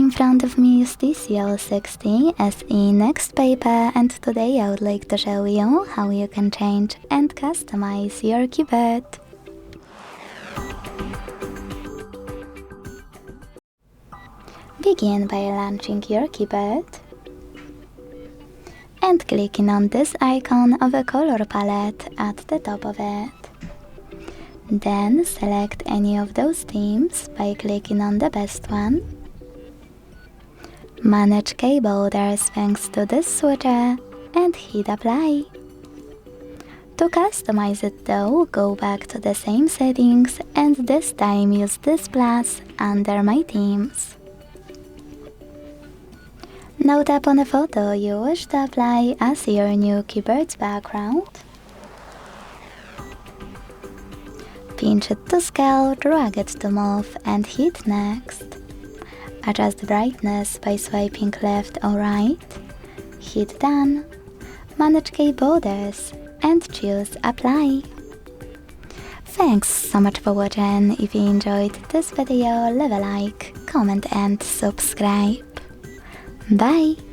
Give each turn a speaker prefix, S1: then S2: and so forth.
S1: In front of me is TCL 60 SE NXTpaper, and today I would like to show you how you can change and customize your keyboard. Begin by launching your keyboard and clicking on this icon of a color palette at the top of it. Then select any of those themes by clicking on the best one. Manage key borders thanks to this switcher and hit apply. To customize it though, go back to the same settings and this time use this plus under my themes. Now tap on a photo you wish to apply as your new keyboard's background. Pinch it to scale, drag it to move and hit next. Adjust the brightness by swiping left or right. Hit done. Manage key borders and choose apply. Thanks so much for watching. If you enjoyed this video, leave a like, comment and subscribe. Bye!